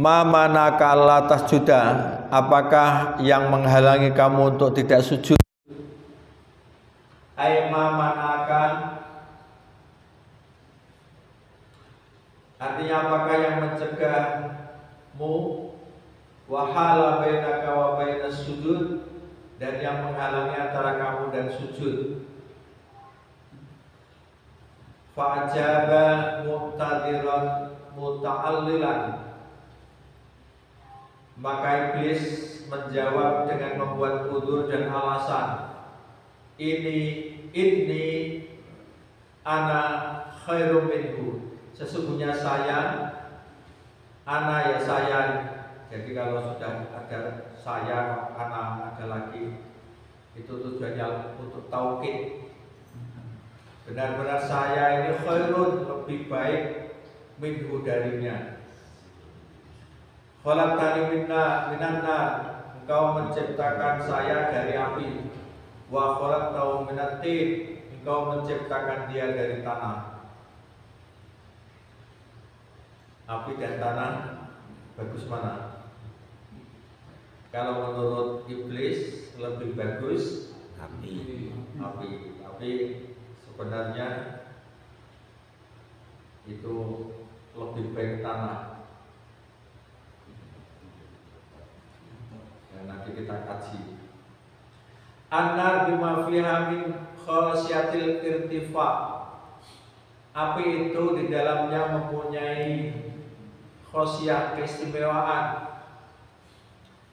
Ma manaka alla tasjuda, apakah yang menghalangi kamu untuk tidak sujud? Ai ma manaka, artinya apakah yang mencegahmu, wahala bainaka wa bainas sujud, dan yang menghalangi antara kamu dan sujud. Fa'ajaba muqtadiran muta'allilan, maka iblis menjawab dengan membuat udzur dan alasan. Ini ana khairum minhu, sesungguhnya saya, ana ya saya. Jadi kalau sudah ada saya, ana ada lagi, itu tujuannya untuk taukid. Benar-benar saya ini khairun, lebih baik, minhu darinya. Khalaqtani minan nar, engkau menciptakan saya dari api. Wa khalaqtahu minat tin, engkau menciptakan dia dari tanah. Api dan tanah, bagus mana? Kalau menurut iblis lebih bagus api. Tapi sebenarnya itu lebih baik tanah. Dan nanti kita kaji. An-nar bima fiha min khasyatil irtifa. Api itu di dalamnya mempunyai khosyah, keistimewaan.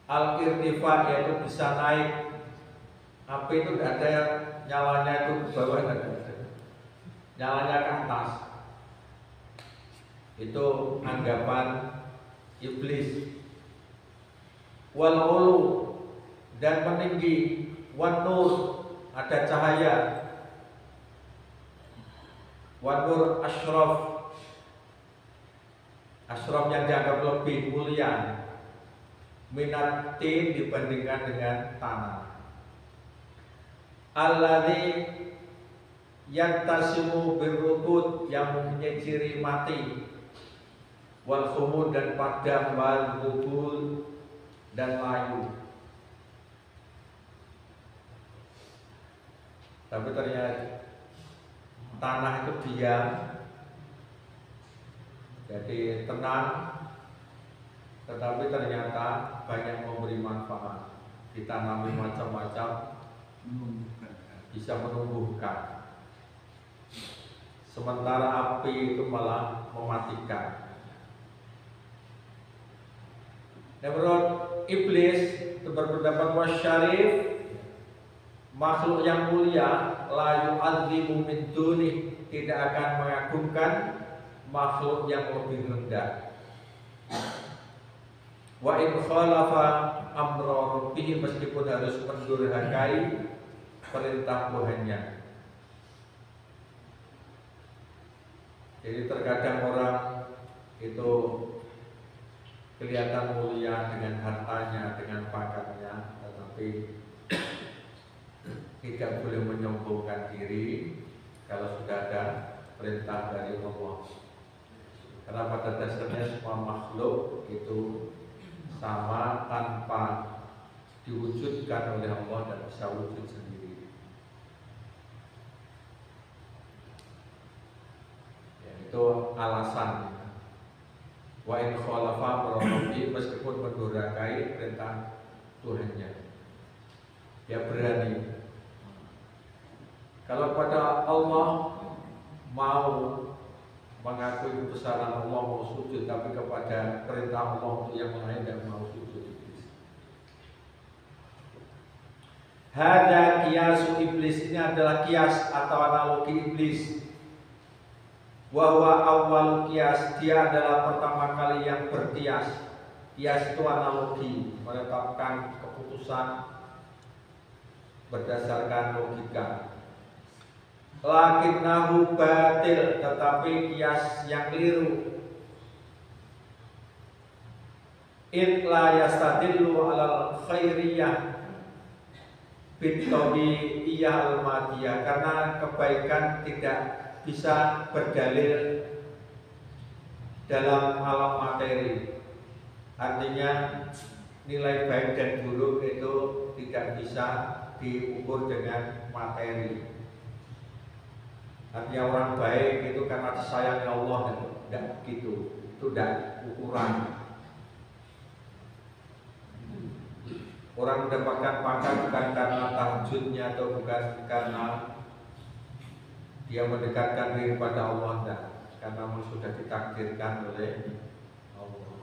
Al-irtifa yaitu bisa naik. Api itu tidak ada yang nyalanya itu ke bawah, tidak ada. Nyalanya ke atas. Itu anggapan iblis. Wal-ulu, dan meninggi. Wan-nur, ada cahaya. Wan-nur asyraf, asyraf yang dianggap lebih mulia. Minatin dibandingkan dengan tanah. Alladzi yantasimu birrukut, yang mempunyai ciri mati. Wal khumud, dan padam. Wal bubul, dan layu. Tapi ternyata tanah itu diam, jadi tenang, tetapi ternyata banyak memberi manfaat. Ditanami macam-macam, bisa menumbuhkan. Sementara api itu malah mematikan. Dan menurut iblis itu berpendapat wasyarif, makhluk yang mulia, la yu'adzimu min dunih, tidak akan mengagungkan makhluk yang lebih rendah. Wa in khalafa amra rabbih, meskipun harus mendurhakai perintah Tuhannya. Jadi terkadang orang itu kelihatan mulia dengan hartanya, dengan pangkatnya, tetapi tidak boleh menyombongkan diri kalau sudah ada perintah dari Allah. Karena pada dasarnya semua makhluk itu sama tanpa diwujudkan oleh Allah dan bisa wujud sendiri. Ya, itu alasan. Wa in khalafa rabbi, meskipun mendurhakai perintah Tuhannya, dia berani. Kalau pada Allah mau mengakui kebesaran Allah, mau sujud, tapi kepada perintah Allah untuk yang lain tidak mau sujud. Hada kiasu iblis, ini adalah kias atau analogi iblis. Wahwa awal kias, dia adalah pertama kali yang berkias. Kias itu analogi, menetapkan keputusan berdasarkan logika. Lakinnahu batil, tetapi kias yang keliru. Itla yastadillu alal khairiyah bitabi'iyah al-madiyah, karena kebaikan tidak bisa berdalil dalam alam materi. Artinya nilai baik dan buruk itu tidak bisa diukur dengan materi. Artinya orang baik itu karena disayang Allah, tidak begitu. Itu tidak ukuran. Orang mendapatkan pangkat bukan karena tahajudnya atau bukan karena dia mendekatkan diri pada Allah, dan karena memang sudah ditakdirkan oleh Allah.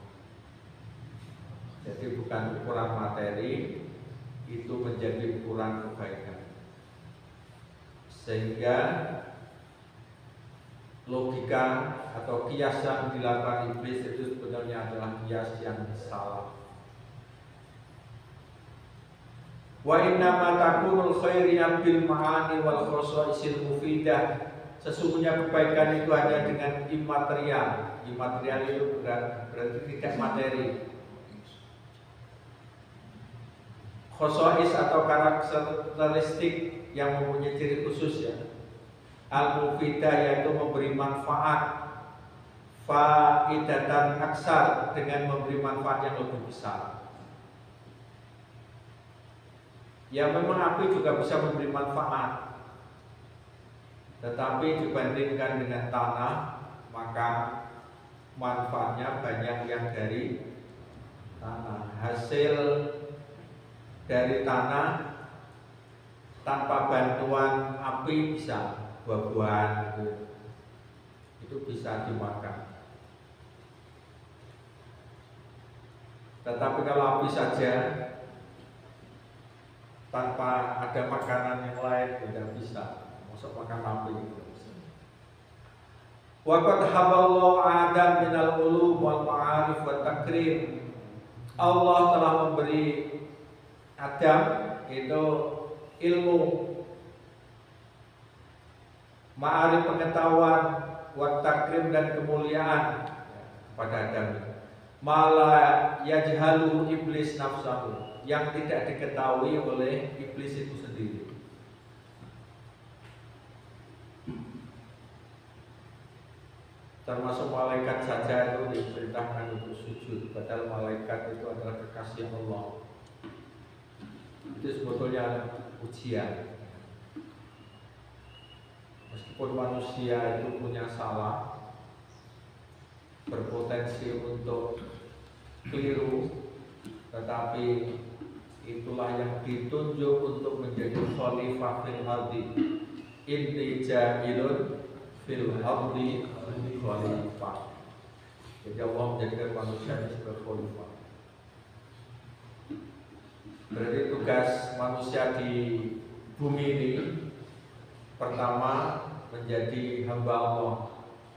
Jadi bukan ukuran materi, itu menjadi ukuran kebaikan. Sehingga logika atau kias yang dilakukan iblis itu sebenarnya adalah kias yang salah. Wa inna ma takunul khairi bil ma'ani wal khosaisil mufidah. Sesungguhnya kebaikan itu hanya dengan imaterial. Imaterial itu berarti tidak materi. Khosais atau karakteristik yang mempunyai ciri khusus ya. Al-mufidah yaitu memberi manfaat, faidatan aksar, dengan memberi manfaat yang lebih besar. Ya memang api juga bisa memberi manfaat, tetapi dibandingkan dengan tanah, maka manfaatnya banyak yang dari tanah. Hasil dari tanah tanpa bantuan api bisa buah-buahan itu bisa dimakan. Tetapi kalau api saja tanpa ada makanan yang lain tidak bisa. Masuk makan api itu. Wa qad haballahu Adam minal ulum wal ma'arif wa takrim. Allah telah memberi Adam itu ilmu, ma'arif pengetahuan, wa takrim dan kemuliaan pada Adam. Mala yajhalu iblis nafsahu, yang tidak diketahui oleh iblis itu sendiri. Termasuk malaikat saja itu diperintahkan untuk sujud, padahal malaikat itu adalah kekasih Allah. Itu sebetulnya ujian. Meskipun manusia itu punya salah, berpotensi untuk keliru, tetapi itulah yang ditunjuk untuk menjadi khalifah fil ardi. Inni ja'ilun fil ardi khalifah. Jadi Allah menjadikan manusia ini sebagai khalifah. Berarti tugas manusia di bumi ini pertama menjadi hamba Allah,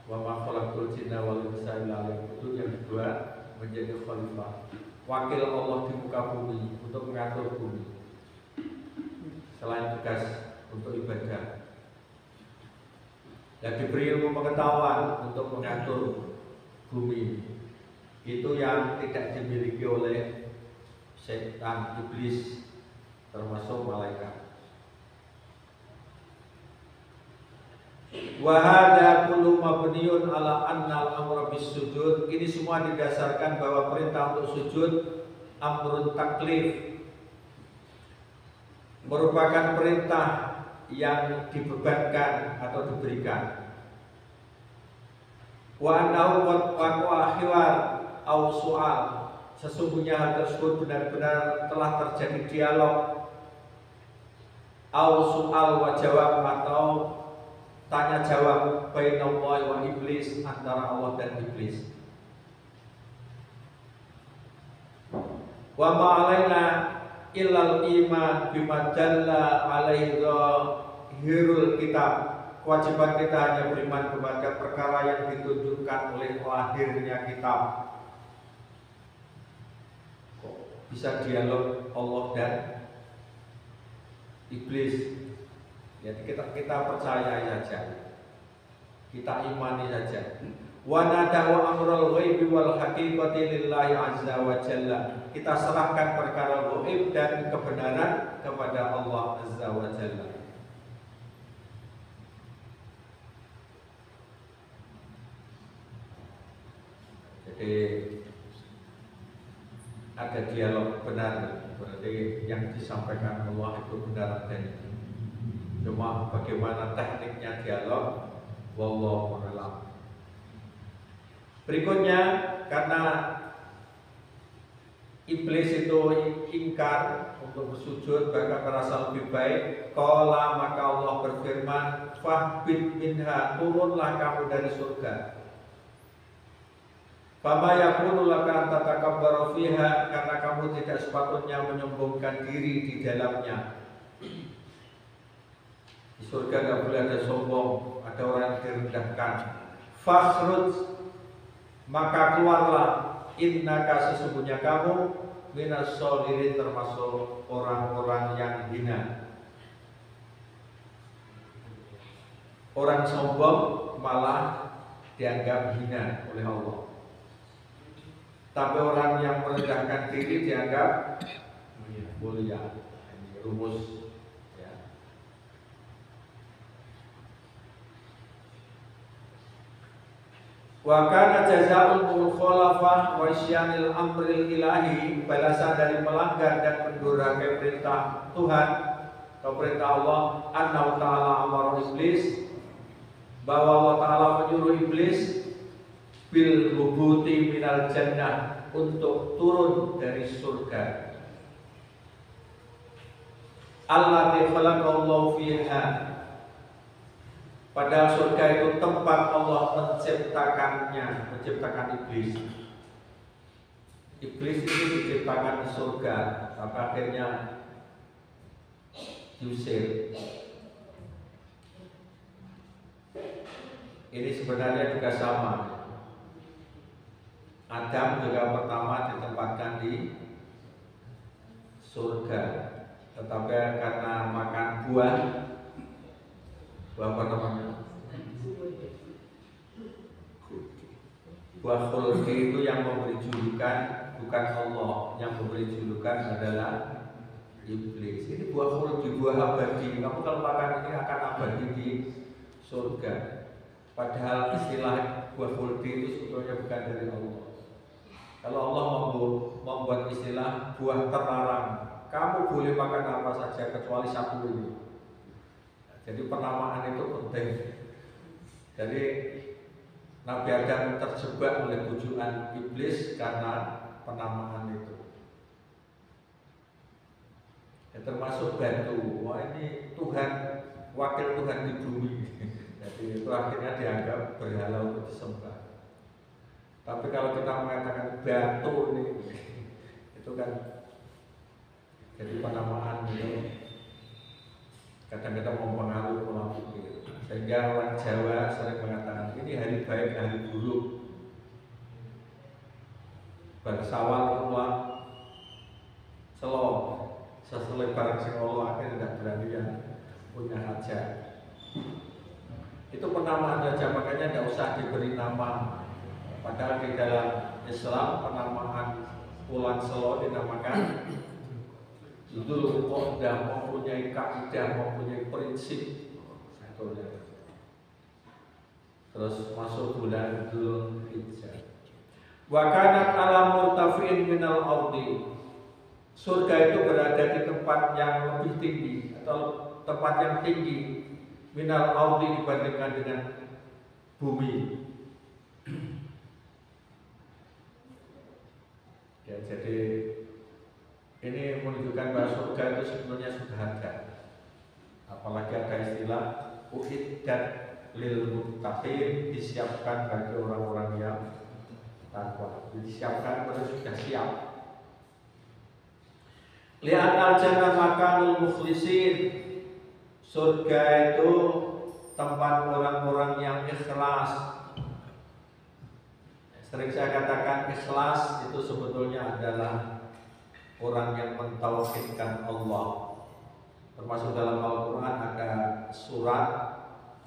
wa ma khalaqtul jinna wal insa illa liya'budun. Yang kedua menjadi khalifah, wakil Allah di muka bumi untuk mengatur bumi. Selain tugas untuk ibadah, dan diberi ilmu pengetahuan untuk mengatur bumi, itu yang tidak dimiliki oleh setan, iblis, termasuk malaikat. Wa hadza kullu mabniun ala anna al-amra bis-sujud. Ini semua didasarkan bahwa perintah untuk sujud amrun taklif, merupakan perintah yang dibebankan atau diberikan. Wa annahu waqa'a hiwar au su'al. Sesungguhnya hal tersebut benar-benar telah terjadi dialog, au su'al wa jawab, atau tanya jawab, bainallahi wa iblis, antara Allah dan iblis. Wa ma alaina illal iman bima dalla alaihi zahirul kitab. Kewajiban kita hanya beriman kepada perkara yang ditunjukkan oleh lahirnya kitab. Bisa dialog Allah dan iblis. Jadi kita percayai saja, kita imani saja. Wa nadawu amrul ghaibi wal haqiqati lillahi azza wa jalla. Kita serahkan perkara gaib dan kebenaran kepada Allah azza wa jalla. Jadi ada dialog benar, berarti yang disampaikan Allah itu benar adanya. Cuma bagaimana tekniknya dialog, wallahu a'lam. Berikutnya, karena iblis itu ingkar untuk bersujud, bahkan merasa lebih baik. Qala, maka Allah berfirman, fahbit minha, turunlah kamu dari surga. Fama yakunu laka an tatakabbaru fiha, karena kamu tidak sepatutnya menyombongkan diri di dalamnya. Di surga tidak boleh ada sombong, ada orang yang direndahkan. Fakhruj, maka keluarlah, innaka, sesungguhnya kamu, minas sholirin, termasuk orang-orang yang hina. Orang sombong malah dianggap hina oleh Allah. Tapi orang yang merendahkan diri dianggap mulia. Ini rumus ya. Wa kana jazaa'ul mukhalafah wa isyanil amril ilahi, balasan dari melanggar dan mendurhakai perintah Tuhan atau perintah Allah, anna ta'ala amara iblis, bahwa Allah Ta'ala menyuruh iblis bil hubuti minal jannah, untuk turun dari surga. Allati khalaqallahu fiha, padahal surga itu tempat Allah menciptakan iblis. Iblis itu diciptakan di surga, tapi akhirnya diusir. Ini sebenarnya juga sama. Adam juga pertama ditempatkan di surga, tetapi karena makan buah apa namanya? Buah khuldi itu yang memberi julukan bukan Allah, yang memberi julukan adalah iblis. Ini buah khuldi, buah abadi. Kamu kalau makan ini akan abadi di surga. Padahal istilah buah khuldi itu sebetulnya bukan dari Allah. Kalau Allah membuat istilah buah terlarang, kamu boleh makan apa saja kecuali satu ini. Jadi penamaan itu penting. Jadi Nabi Adam terjebak oleh bujukan iblis karena penamaan itu. Ya, termasuk batu. Wah, ini Tuhan, wakil Tuhan di bumi. Jadi itu akhirnya dianggap berhala untuk disembah. Tapi kalau kita mengatakan batu ini, itu kan jadi penamaan itu kadang-kadang mempengaruhi pola pikir. Sehingga orang Jawa sering mengatakan ini hari baik, hari buruk. Bersawal keluar selong, seselebar singolo akhirnya tidak berani yang punya hajat. Itu penamaan saja, makanya tidak usah diberi nama. Padahal di dalam Islam penamaan Pulang Selo dinamakan Dzul Qodah, mempunyai kaidah, mempunyai prinsip. Terus masuk bulan Dzul Hijjah. Wa kanat ala murtafi'in minal ardi. Surga itu berada di tempat yang lebih tinggi atau tempat yang tinggi minal ardi dibandingkan dengan bumi. Ya, jadi ini menunjukkan bahwa surga itu sebenarnya sudah ada. Apalagi ada istilah uiddat lil muttaqin, disiapkan bagi orang-orang yang takwa. Disiapkan, berarti sudah siap. Lihat al-jannah makanul mukhlisin. Surga itu tempat orang-orang yang ikhlas. Sering saya katakan ikhlas itu sebetulnya adalah orang yang mentauhidkan Allah. Termasuk dalam Al-Quran ada surat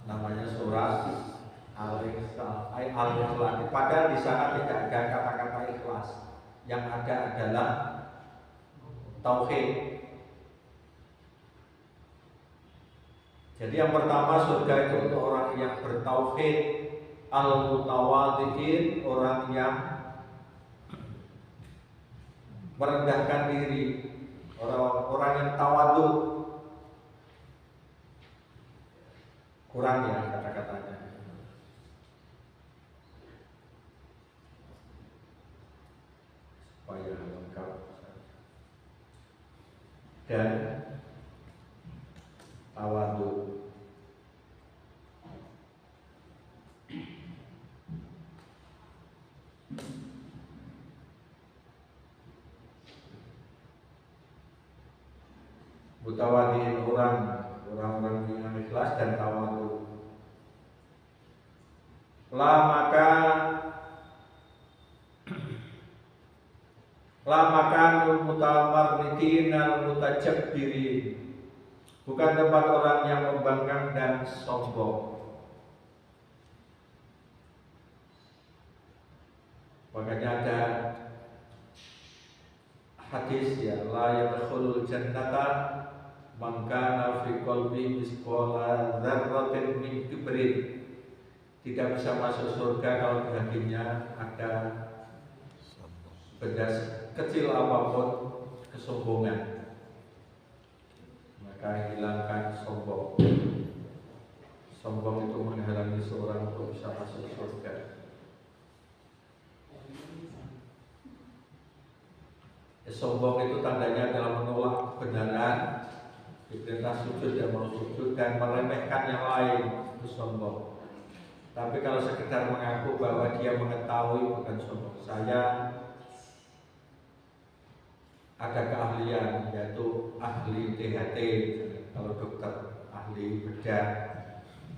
namanya surat Al-Ikhlas. Padahal di sana tidak ada kata-kata ikhlas. Yang ada adalah tauhid. Jadi yang pertama surga itu untuk orang yang bertauhid. Al-mutawadhi'in, orang yang merendahkan diri, orang yang tawadhu. Kurang ya kata-katanya. Supaya lengkap. Dan tawadhu. Mutawadiin orang-orang yang ikhlas dan tawadhu. La makanul mutamarridin al mutajabbirin. Bukan tempat orang yang membangkang dan sombong. Makanya ada hadis ya, la yadkhulul jannata man kana fi qalbi misqala dzarratin min kibrin. Tidak bisa masuk surga kalau di hatinya ada benda kecil apapun kesombongan. Maka hilangkan sombong. Sombong itu menghalangi seorang untuk bisa masuk surga. Sombong itu tandanya adalah menolak kebenaran, diperintah sujud dan mau sujud, dan meremehkan yang lain, itu sombong. Tapi kalau sekedar mengaku bahwa dia mengetahui, bukan sombong. Saya ada keahlian, yaitu ahli THT, kalau dokter ahli bedah,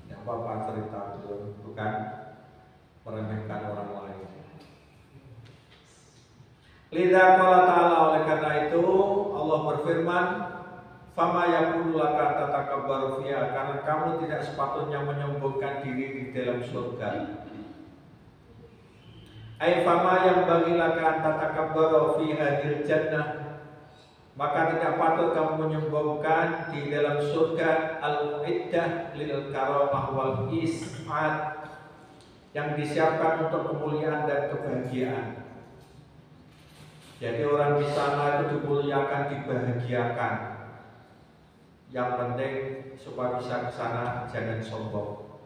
ya apa-apa cerita itu, bukan meremehkan orang lain. Lidza qala ta'ala, oleh karena itu Allah berfirman, fama yakunu laka tatakabbaru fiha, karena kamu tidak sepatutnya menyombongkan diri di dalam surga. Ai fama yang bagi laka tatakabbaru fi hadil jannah, maka tidak patut kamu menyombongkan di dalam surga al-muiddah lil karamah wal is'ad, yang disiapkan untuk kemuliaan dan kebahagiaan. Jadi orang di sana itu dimuliakan, dibahagiakan. Yang penting supaya bisa ke sana jangan sombong.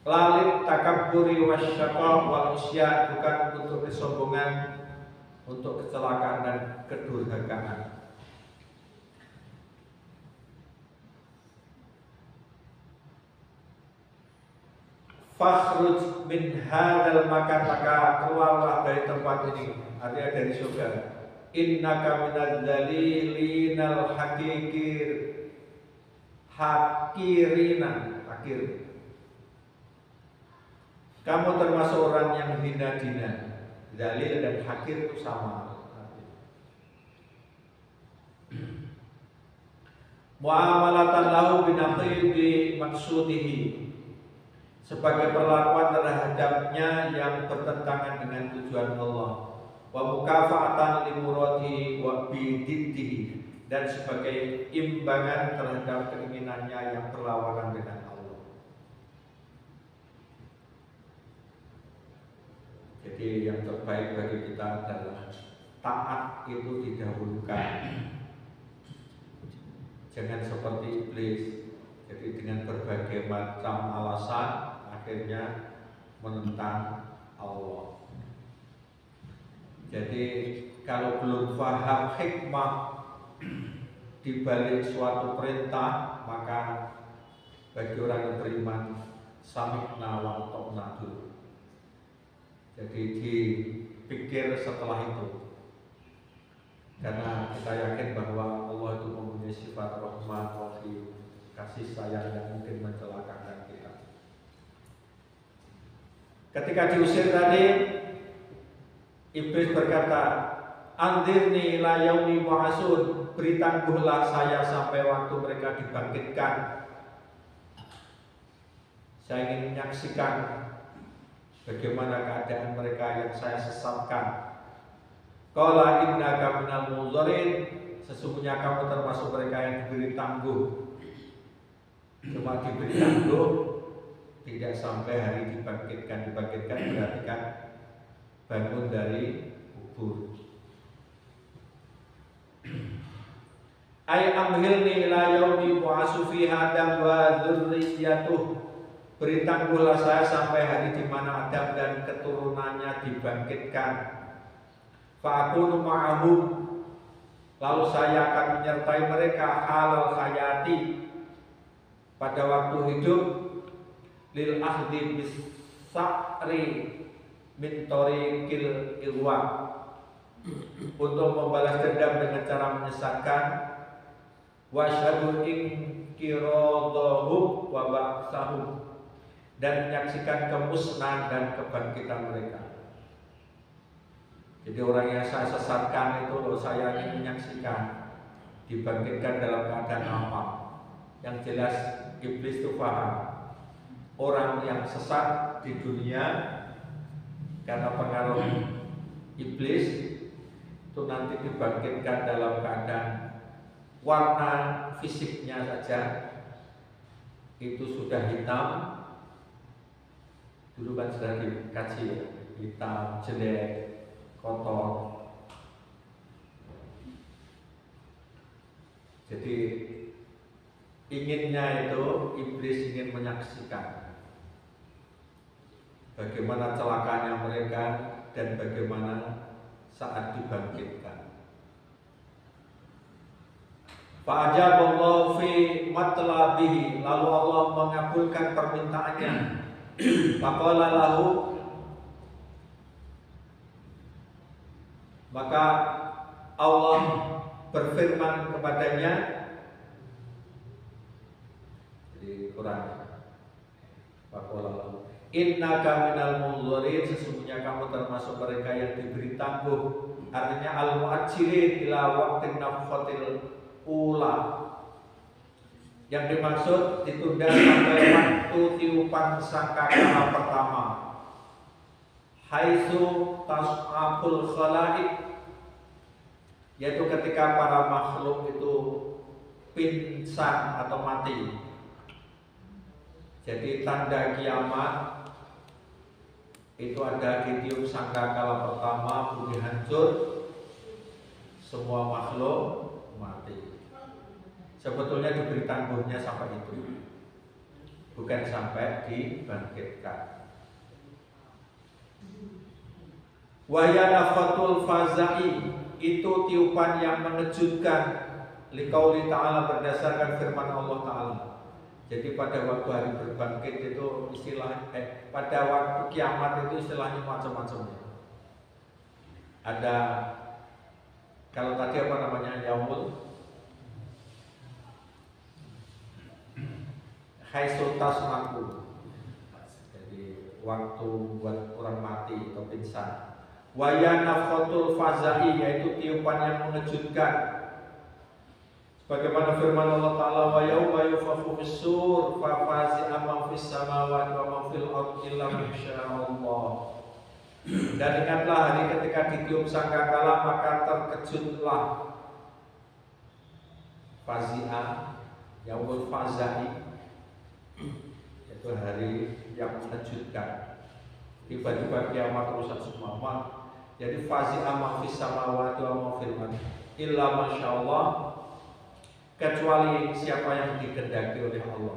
Lalit takabburi wasyaqa wal usyan, bukan untuk kesombongan, untuk kecelakaan dan kedurhakaan. Fakhruj min hadzal makan, maka keluarlah dari tempat ini, artinya dari surga. Innaka minadz dzalilinal hakirina. Kamu termasuk orang yang hina dina. Dzalil dan hakir itu sama. Muamalatan lahu binaqidi maqsudihi, sebagai perlakuan terhadapnya yang bertentangan dengan tujuan Allah. Wa mukafa'atan li muradihi wa bididdihi, dan sebagai imbangan terhadap keinginannya yang berlawanan dengan Allah. Jadi yang terbaik bagi kita adalah taat itu didahulukan. Jangan seperti iblis, jadi dengan berbagai macam alasan akhirnya menentang Allah. Jadi kalau belum paham hikmah di balik suatu perintah, maka bagi orang yang beriman sami'na wa ata'na dulu. Jadi dipikir setelah itu, karena kita yakin bahwa Allah itu mempunyai sifat rahmat, wahyu, kasih sayang yang mungkin mencelakakan kita. Ketika diusir tadi, iblis berkata, anzirni ila yaumi ba'atsun, beri tangguhlah saya sampai waktu mereka dibangkitkan. Saya ingin menyaksikan bagaimana keadaan mereka yang saya sesatkan. Qala innaka minal munzirin, sesungguhnya kamu termasuk mereka yang diberi tangguh. Cuma diberi tangguh, tidak sampai hari dibangkitkan berarti kan bangun dari kubur. Ay amhilni ila yaumi bu'asu fi Adam wa dzurriyyatuh. Beri tangguhlah saya sampai hari di mana Adam dan keturunannya dibangkitkan. Fa akunu ma'ahum, lalu saya akan menyertai mereka halal hayati, pada waktu hidup, lil ahdi bis sa'ri min tariqil ilwa, untuk membalas dendam dengan cara menyesatkan, wa asyhadu inqiradahum wa ba'sahum, dan menyaksikan kemusnahan dan kebangkitan mereka. Jadi orang yang saya sesatkan itu loh, saya ingin menyaksikan dibangkitkan dalam keadaan apa. Yang jelas iblis itu paham, orang yang sesat di dunia karena pengaruh iblis itu nanti dibangkitkan dalam keadaan warna fisiknya saja itu sudah hitam. Dulu kan sudah dikaji ya, hitam, jelek, kotor. Jadi inginnya itu iblis ingin menyaksikan bagaimana celakanya mereka dan bagaimana saat dibangkitkan. Fa'ajaballahu fi matlabihi, lalu Allah mengabulkan permintaannya. Faqala lahu, maka Allah berfirman kepadanya, di Quran, faqala lahu innaka minal munzirin, sesungguhnya kamu termasuk mereka yang diberi tangguh. Artinya al-mu'ajjirin ila waqtin nafkhatil ula, yang dimaksud ditunda sampai waktu tiupan sangkakala pertama. Haitsu tas'abul khalaik, yaitu ketika para makhluk itu pingsan atau mati. Jadi tanda kiamat itu ada ditiup sangkakala pertama, bumi hancur, semua makhluk mati. Sebetulnya diberi tangguhnya sampai itu, bukan sampai dibangkitkan. Waya nafatul fazai, itu tiupan yang mengejutkan, liqauli ta'ala, berdasarkan firman Allah Ta'ala. Jadi pada waktu hari berbangkit itu istilah pada waktu kiamat itu istilahnya macam-macam. Ada, kalau tadi apa namanya, yaumul haitsu tasma'u, jadi waktu buat orang mati atau pingsan. Waya nafkhatul fazai, yaitu tiupan yang mengejutkan, sebagaimana firman Allah Ta'ala, wa yauma yunfakhu fis-sur fa fazi'a man fis samawati wa man fil ardi illa man sya'allah. Dan ingatlah hari ketika ditiup sangkakala, maka terkejutlah. Fazi'a, yaumul fazai, itu hari yang mengejutkan. Tiba-tiba kiamat rusak semua. Jadi fazi'a man fis samawati wa man fil ardi illa masyaallah, kecuali siapa yang dikehendaki oleh Allah.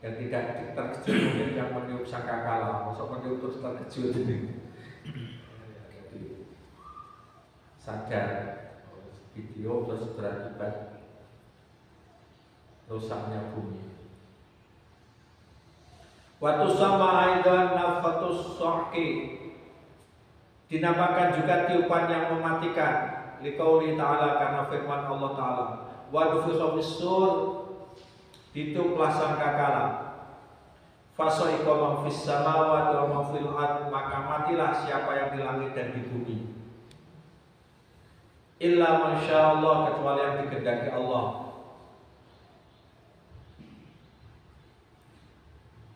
Yang tidak terkejut mungkin yang meniup sangkakala, masa meniup terus terkejut ini. Jadi sadar video terus berakibat rusaknya bumi. Waktu sama aidan nafatus sohki, dinamakan juga tiupan yang mematikan, liqauli ta'ala, karena firman Allah Ta'ala, wa nufikha fis-sur, ditiuplah sangkakala, fasa'iqa man fis samawati wa man fil ardh, maka matilah siapa yang di langit dan di bumi, illa masyaallah, kecuali yang dikehendaki Allah.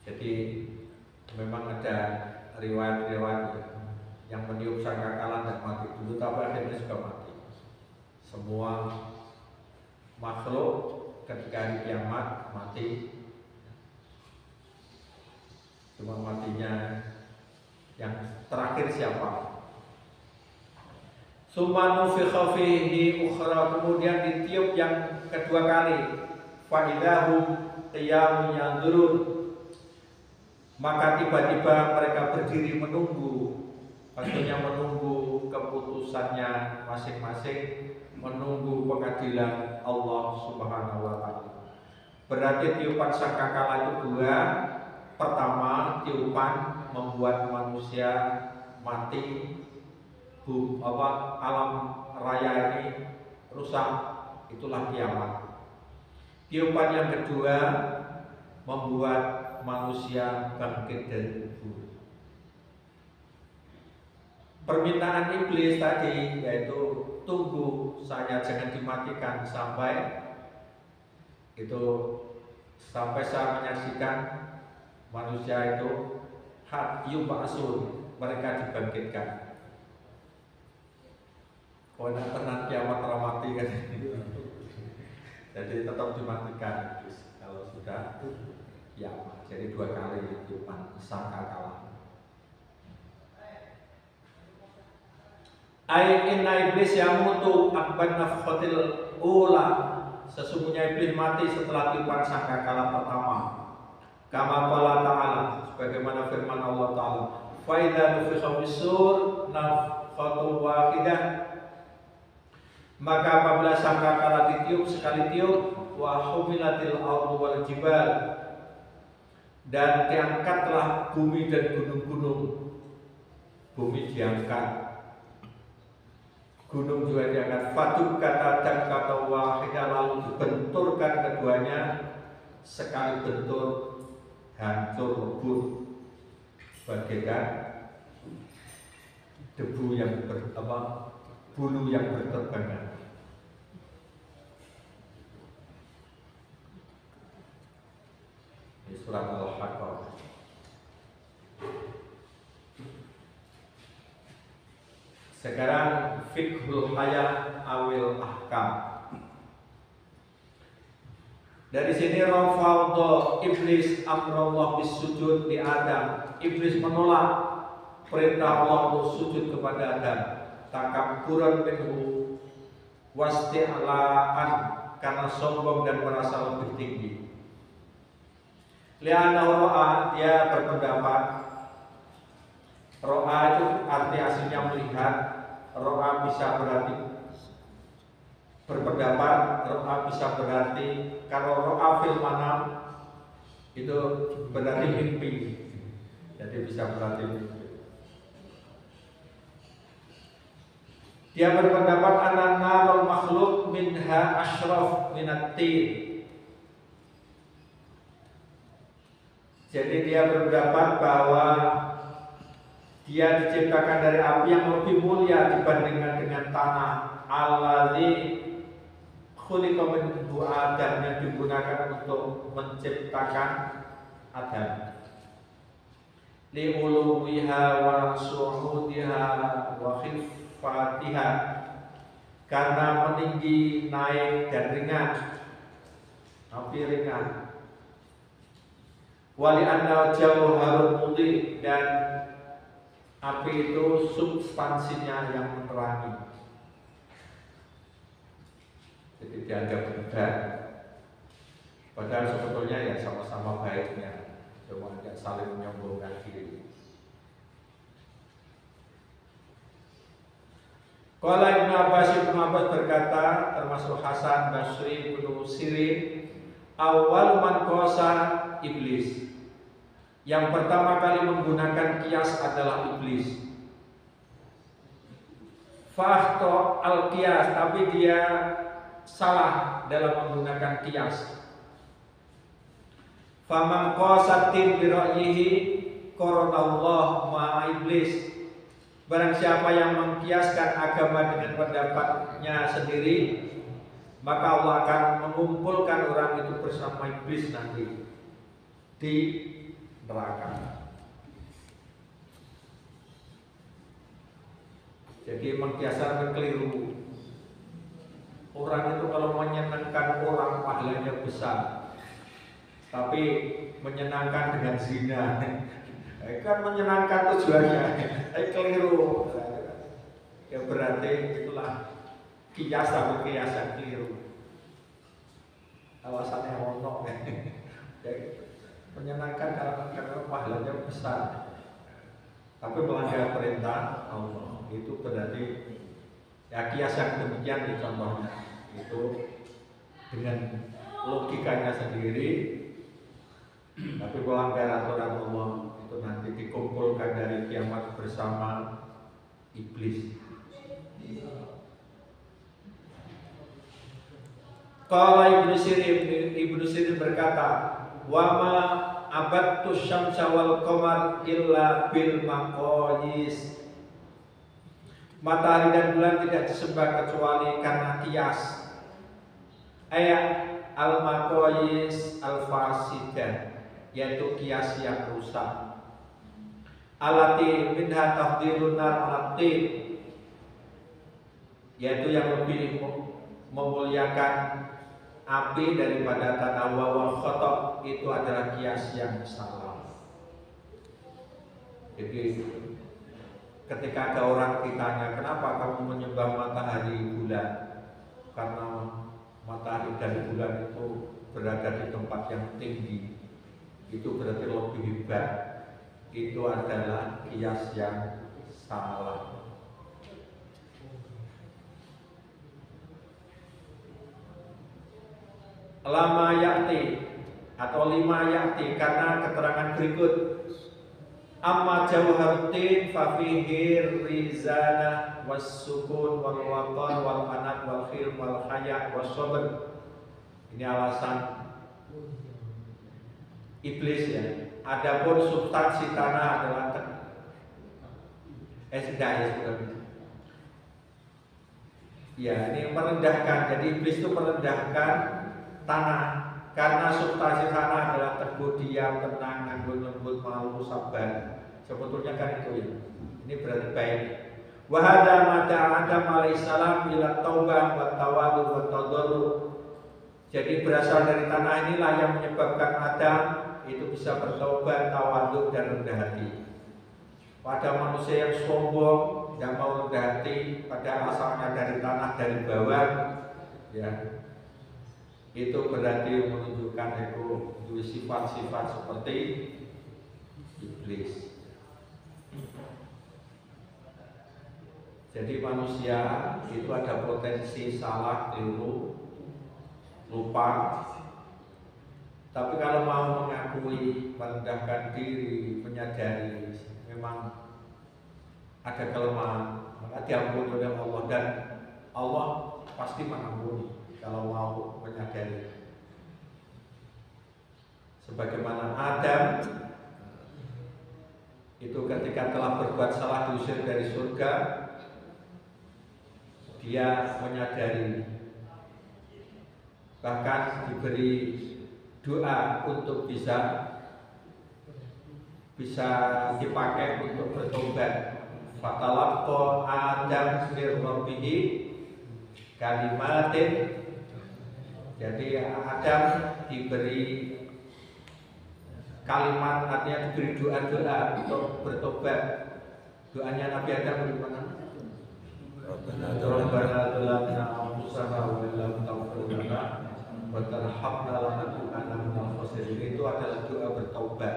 Jadi memang ada riwayat-riwayat yang meniup sangkakala dan mati dulu, tapi akhirnya juga mati. Semua makhluk ketika hari kiamat mati, cuma matinya yang terakhir siapa? Tsumma nufikha fihi ukhra, kemudian ditiup yang kedua kali. Fa idahum qiyamun yanzurun, maka tiba-tiba mereka berdiri menunggu, maksudnya menunggu keputusannya masing-masing, menunggu pengadilan Allah Subhanahu wa taala. Berarti tiupan sangkakala itu dua. Pertama, tiupan membuat manusia mati, alam raya ini rusak, itulah kiamat. Tiupan yang kedua membuat manusia bangkit dari kubur. Permintaan iblis tadi yaitu tunggu saya, jangan dimatikan sampai saya menyaksikan manusia itu yub'atsun, mereka dibangkitkan. Kau nak tenang kiamat ramati kan? Jadi tetap dimatikan kalau sudah kiamat. Jadi dua kali tiupan sangkakala. Inna iblis yamutu akbar nafkhatil ula, sesungguhnya iblis mati setelah tiupan sangkakala pertama. Kama qala ta'ala, sebagaimana firman Allah Ta'ala, fa idza nufikha fis-sur nafkhatun wahidah, maka apabila sangkakala ditiup sekali tiup, wa humilatil ardu wal jibal, dan diangkatlah bumi dan gunung-gunung. Bumi diangkat, gunung juga diangkat. Fatuk kata dan kata wahidah, lalu dibenturkan keduanya sekali bentur, hancur lebur bagaikan debu yang bulu yang berterbangan. Ini surat Al-Haqqah. Sekarang fiqhul hayat awil ahkam. Dari sini rafadha iblis amrullah bisujud di Adam. Iblis menolak perintah Allah untuk sujud kepada Adam. Takabburan minhu wasti'laan, karena sombong dan merasa lebih tinggi. Li'anna ro'a, dia berpendapat. Ro'a itu arti aslinya melihat. Ro'a bisa berarti berpendapat, ro'a bisa berarti, kalau ro'a fil manam itu berarti mimpi, jadi bisa berarti mimpi. Dia berpendapat an-narul makhluk minha ashraf minat-tin. Jadi dia berpendapat bahwa dia diciptakan dari api yang lebih mulia dibandingkan dengan tanah. Allazi khuliqa minhu Adam, yang digunakan untuk menciptakan Adam. Li uluwiha wa su'udiha wa khifatiha, karena meninggi, naik dan ringan, api ringan. Wali anna jauharul mudhi, dan api itu substansinya yang menerangi. Jadi dianggap berat, padahal sebetulnya ya sama-sama baiknya, cuma tidak saling menyombongkan diri. Qala Ibnu Abbas berkata, termasuk Hasan Basri, Ibnu Sirin, awal man qasa iblis. Yang pertama kali menggunakan kias adalah iblis. Fahto al-qiyas, tapi dia salah dalam menggunakan kias. Faman qasatin bi ra'yihi qaranallahu ma'a iblis. Barang siapa yang mengkiaskan agama dengan pendapatnya sendiri, maka Allah akan mengumpulkan orang itu bersama iblis nanti di neraka. Jadi mengkiaskan keliru. Orang itu kalau menyenangkan orang pahalanya besar, tapi menyenangkan dengan zina kan menyenangkan tujuannya, keliru. ya berarti itulah kias atau kias yang keliru. Alasannya ono ya, menyenangkan karena pahalanya besar, tapi melanggar perintah Allah itu berarti ya kias yang demikian di contohnya itu dengan logikanya sendiri, tapi melanggar aturan Allah itu nanti dikumpulkan dari kiamat bersama iblis. Qala Ibnu Sirin berkata, wa ma abattu syamsa wal qamar illa bil maqayis. Matahari dan bulan tidak disembah kecuali karena kias. Ayat al maqayis al fasidah, yaitu kias yang rusak. Alati minha tafdilun nar alatin, yaitu yang lebih memuliakan api daripada tanah. Wawal khotok, itu adalah kias yang salah. Jadi ketika ada orang ditanya, kenapa kamu menyembah matahari bulan? Karena matahari dan bulan itu berada di tempat yang tinggi, itu berarti lebih hebat. Itu adalah kias yang salah. Lama yakti atau lima yakti, karena keterangan berikut. Amma jauharuddin fafihir rizana was sukun wal waqar wal anak wal khil wal haya was sabr. Ini alasan iblis ya. Adapun substansi tanah adalah ya, ini merendahkan. Jadi iblis itu merendahkan tanah karena substansi tanah adalah teguh, diam, tenang, anggun, lembut, malu, sabar. Sebetulnya kan itu ya. Ini berarti baik. Wa hadza mata Adam alaihissalam ila taubah wa tawadu wa tadarru. Jadi berasal dari tanah inilah yang menyebabkan Adam itu bisa bertobat, tawaduk dan rendah hati. Pada manusia yang sombong, yang mau rendah hati, pada asalnya dari tanah, dari bawah, ya, itu berarti menunjukkan itu sifat-sifat seperti iblis. Jadi manusia itu ada potensi salah, keliru, lupa. Tapi kalau mau mengakui, merendahkan diri, menyadari memang ada kelemahan, maka diampuni oleh Allah, dan Allah pasti mengampuni kalau mau menyadari. Sebagaimana Adam itu ketika telah berbuat salah diusir dari surga, dia menyadari, bahkan diberi doa untuk bisa dipakai untuk bertobat. Fatalaqqa Adam min rabbih kalimatin. Jadi Adam diberi kalimat, artinya diberi doa-doa untuk bertobat. Doanya Nabi Adam bagaimana? Rabbana zalamna anfusana wa lam taghfir lana wa tarhamna lanakunanna minal khasirin. Itu adalah doa bertobat.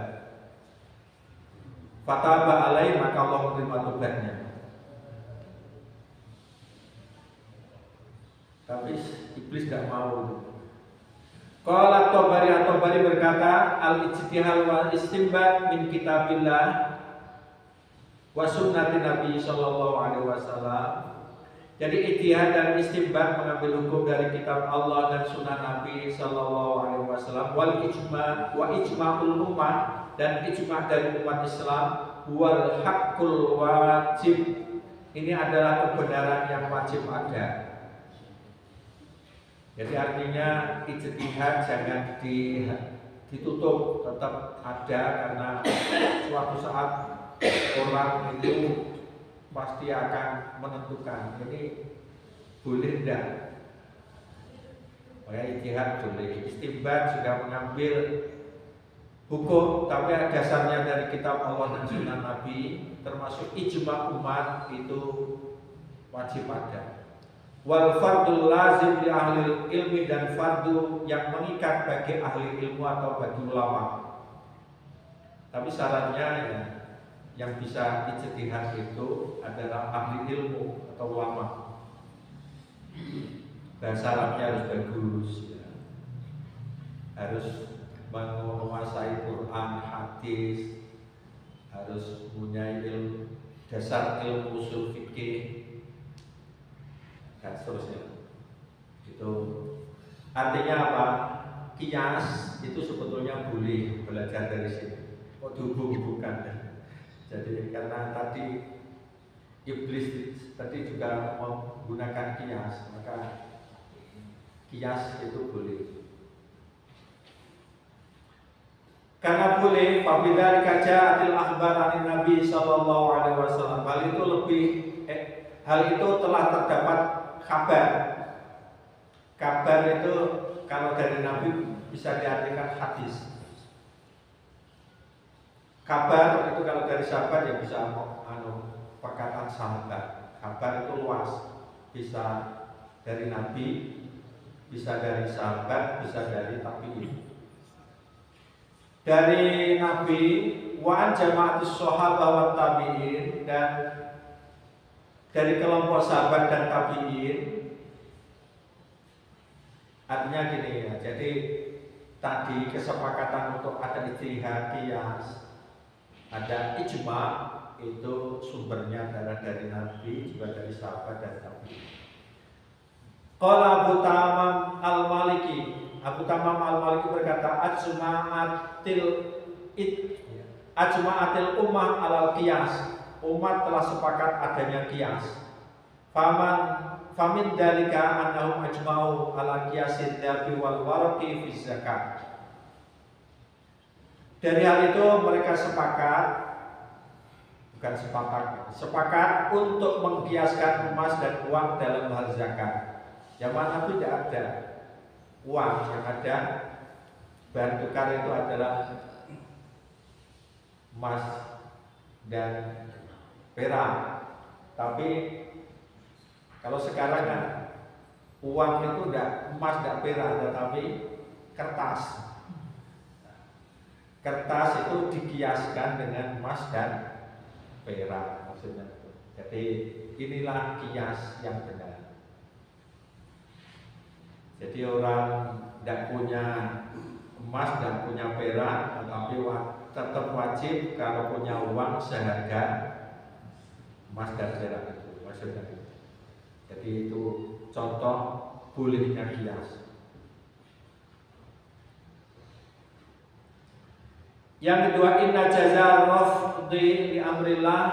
Fataba alaih, maka Allah menerima tobatnya. Tapi iblis tidak mau. Qala At-Tabari berkata, al-ijtihad wal istinbat min kitabillah wa sunnati Nabi sallallahu alaihi wasallam. Jadi ijtihad dan istinbat mengambil hukum dari kitab Allah dan sunnah Nabi sallallahu alaihi wasallam. Wal ijma' wa ijma'ul ummah, dan ijma' dari umat Islam. Wal haqqul wajib, ini adalah kebenaran yang wajib ada. Jadi artinya ijtihad jangan ditutup, tetap ada, karena suatu saat orang itu pasti akan menentukan ini boleh tidak. Maka ijtihad boleh, istinbat juga mengambil hukum, tapi dasarnya dari kitab Allah dan sunnah Nabi, termasuk ijma' umat itu wajib ada. Wal fardul lazim li ahli ilmi, dan fardu yang mengikat bagi ahli ilmu atau bagi ulama. Tapi syaratnya ya, yang bisa ijtihad itu adalah ahli ilmu atau ulama. Bahasa Arabnya harus bagus ya. Harus menguasai Quran, hadis, harus punya dasar ilmu usul fikih dan seterusnya. Itu artinya apa? Qiyas itu sebetulnya boleh belajar dari sini. Kok dihubung-hubungkan? Jadi karena tadi iblis tadi juga menggunakan qiyas, maka qiyas itu boleh. Karena boleh, apabila ja'atil akhbar anin Nabi sallallahu alaihi wasallam, hal itu telah terdapat kabar. Kabar itu kalau dari Nabi bisa diartikan hadis. Kabar itu kalau dari sahabat ya bisa perkataan sahabat. Kabar itu luas, bisa dari Nabi, bisa dari sahabat, bisa dari tabi'in. Dari Nabi wa jama'atus sahabah wa tabi'in, dan dari kelompok sahabat dan tabi'in. Artinya gini ya, jadi tadi kesepakatan untuk ada ijtihad, qiyas, ada ijma, itu sumbernya adalah dari Nabi, juga dari sahabat dan tabi'in. Qala Abu Tamam Al-Maliki, Abu Tamam Al-Maliki berkata, ajma'atil ummah alal qiyas, umat telah sepakat adanya qiyas. Famin dalika annahum ajma'u ala qiyasid dabi wal warqi fi zakat. Dari hal itu mereka sepakat untuk mengkiaskan emas dan uang dalam hal zakat. Zaman Nabi tidak ada uang, yang ada bahan tukar itu adalah emas dan perak. Tapi kalau sekarang kan uang itu tidak emas, tidak perak, tetapi kertas. Kertas itu dikiaskan dengan emas dan perak maksudnya. Jadi inilah kias yang benar. Jadi orang tidak punya emas dan punya perak, tetapi tetap wajib kalau punya uang seharga emas dan perak itu maksudnya. Jadi itu contoh bolehnya kias. Yang kedua, inna jazaa rafdi li amrillah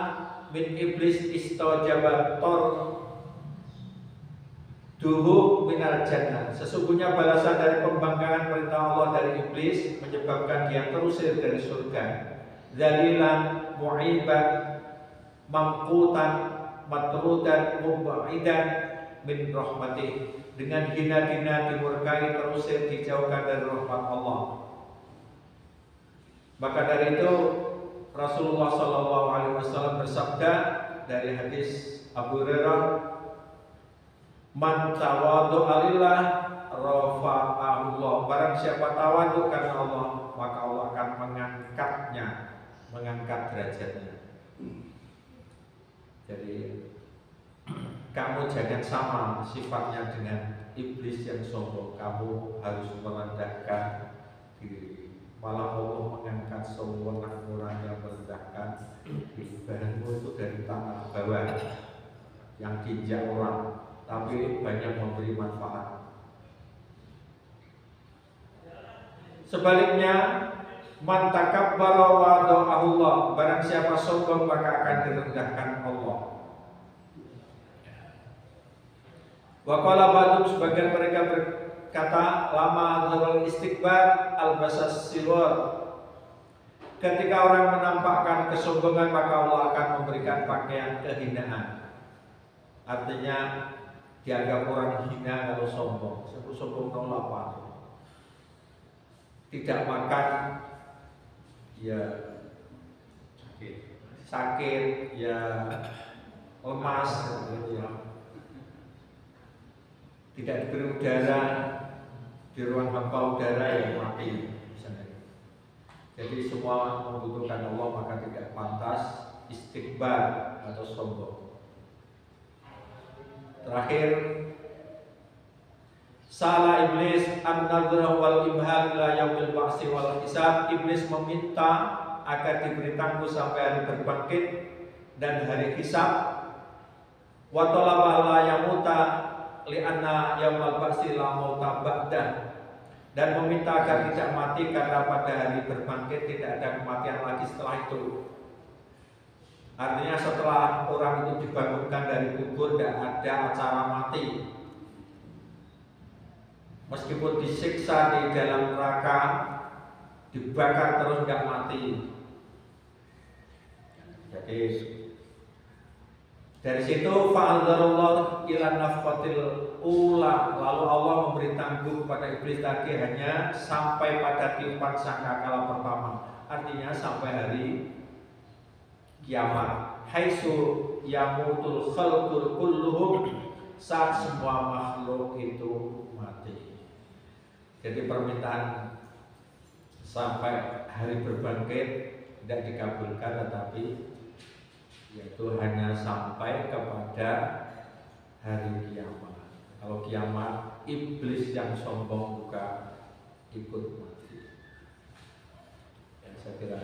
min iblis istajabator duhu minal jannah. Sesungguhnya balasan dari pembangkangan perintah Allah dari iblis menyebabkan dia terusir dari surga. Dzalilan mu'iban mamqutan matrudan mubaidan min rahmatih, dengan hina-hina dimurkai, terusir, dijauhkan dari rahmat Allah. Maka dari itu Rasulullah SAW bersabda dari hadis Abu Hurairah, man tawadhu'a lillah rafa'ahu Allah. Barang siapa tawadhu karena Allah, maka Allah akan mengangkatnya, mengangkat derajatnya. Jadi kamu jangan sama sifatnya dengan iblis yang sombong. Kamu harus merendahkan diri. Malah Allah mengangkat seorang yang merendahkan bahanmu itu dari tanah bawah yang diinjak orang, tapi banyak memberi manfaat. Sebaliknya, man takabbara wa Allah, barang siapa sombong maka akan direndahkan Allah. Wa qala ba'dhum, sebagian mereka berkata, lama dzarul istikbar albasas silwar. Ketika orang menampakkan kesombongan, maka Allah akan memberikan pakaian kehinaan. Artinya dianggap orang hina kalau sombong. Sombong tahu apa? Tidak makan, ya sakit, ya lemas, ya tidak diberi udara di ruang hampa udara yang mati misalnya. Jadi semua membutuhkan Allah, maka tidak pantas istikbar atau sombong. Terakhir, salah iblis an-nadhrah wal imhal ila yaumil ba'si wal hisab. Iblis meminta agar diberi tangguh sampai hari berbangkit dan hari hisab. Wa talaba la yamuta li'anna yaumal ba'si la mauta ba'dah. Dan meminta agar tidak mati karena pada hari berbangkit tidak ada kematian lagi setelah itu. Artinya setelah orang itu dibangunkan dari kubur tidak ada acara mati. Meskipun disiksa di dalam neraka, dibakar terus nggak mati. Jadi dari situ fa'adzarullah ila nafqatil ula, lalu Allah memberi tangguh kepada iblis tadi hanya sampai pada tiupan sangkakala pertama, artinya sampai hari kiamat. Haitsu yamutul khalqul kulluhum, saat semua makhluk itu mati. Jadi permintaan sampai hari berbangkit tidak dikabulkan, tetapi yaitu hanya sampai kepada hari kiamat. Kalau kiamat, iblis yang sombong juga ikut mati. Yang saya kira